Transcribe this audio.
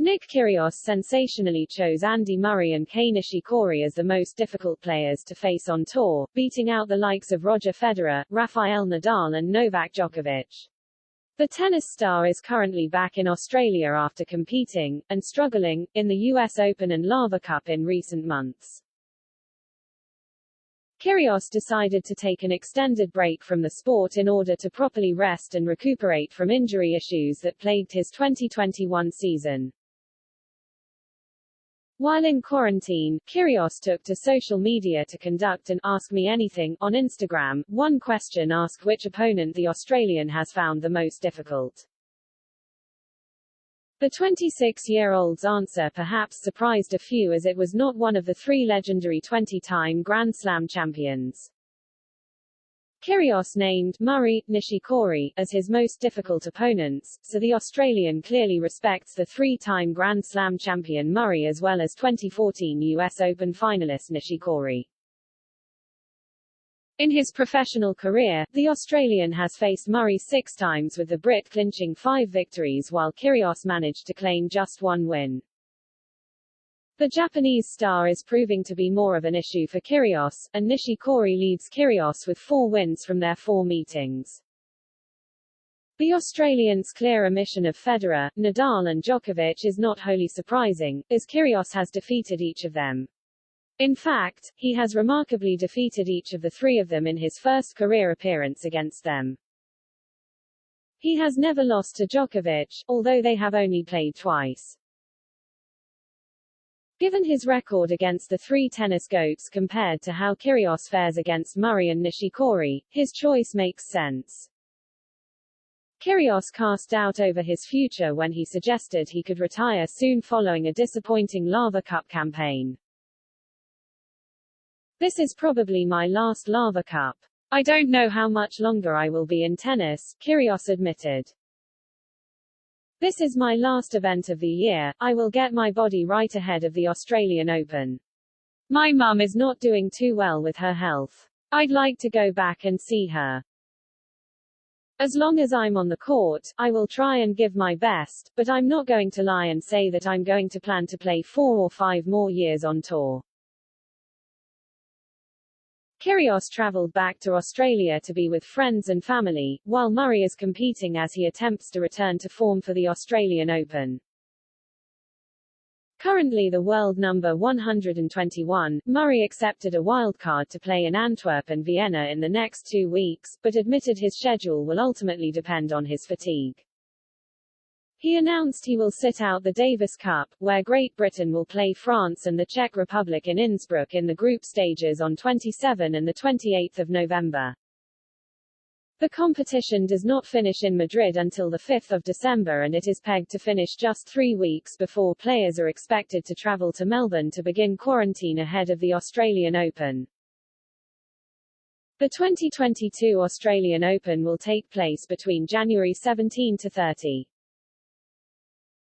Nick Kyrgios sensationally chose Andy Murray and Kei Nishikori as the most difficult players to face on tour, beating out the likes of Roger Federer, Rafael Nadal and Novak Djokovic. The tennis star is currently back in Australia after competing, and struggling, in the US Open and Lava Cup in recent months. Kyrgios decided to take an extended break from the sport in order to properly rest and recuperate from injury issues that plagued his 2021 season. While in quarantine, Kyrgios took to social media to conduct an Ask Me Anything on Instagram. One question asked which opponent the Australian has found the most difficult. The 26-year-old's answer perhaps surprised a few, as it was not one of the three legendary 20-time Grand Slam champions. Kyrgios named Murray, Nishikori, as his most difficult opponents, so the Australian clearly respects the three-time Grand Slam champion Murray as well as 2014 US Open finalist Nishikori. In his professional career, the Australian has faced Murray 6 times, with the Brit clinching 5 victories while Kyrgios managed to claim just 1 win. The Japanese star is proving to be more of an issue for Kyrgios, and Nishikori leads Kyrgios with 4 wins from their 4 meetings. The Australians' clear omission of Federer, Nadal and Djokovic is not wholly surprising, as Kyrgios has defeated each of them. In fact, he has remarkably defeated each of the 3 of them in his first career appearance against them. He has never lost to Djokovic, although they have only played twice. Given his record against the 3 tennis goats compared to how Kyrgios fares against Murray and Nishikori, his choice makes sense. Kyrgios cast doubt over his future when he suggested he could retire soon following a disappointing Lava Cup campaign. "This is probably my last Lava Cup. I don't know how much longer I will be in tennis," Kyrgios admitted. "This is my last event of the year. I will get my body right ahead of the Australian Open. My mum is not doing too well with her health. I'd like to go back and see her. As long as I'm on the court, I will try and give my best, but I'm not going to lie and say that I'm going to plan to play 4 or 5 more years on tour." Kyrgios traveled back to Australia to be with friends and family, while Murray is competing as he attempts to return to form for the Australian Open. Currently the world number 121, Murray accepted a wildcard to play in Antwerp and Vienna in the next 2 weeks, but admitted his schedule will ultimately depend on his fatigue. He announced he will sit out the Davis Cup, where Great Britain will play France and the Czech Republic in Innsbruck in the group stages on 27 and 28 November. The competition does not finish in Madrid until 5 December, and it is pegged to finish just 3 weeks before players are expected to travel to Melbourne to begin quarantine ahead of the Australian Open. The 2022 Australian Open will take place between January 17 to 30.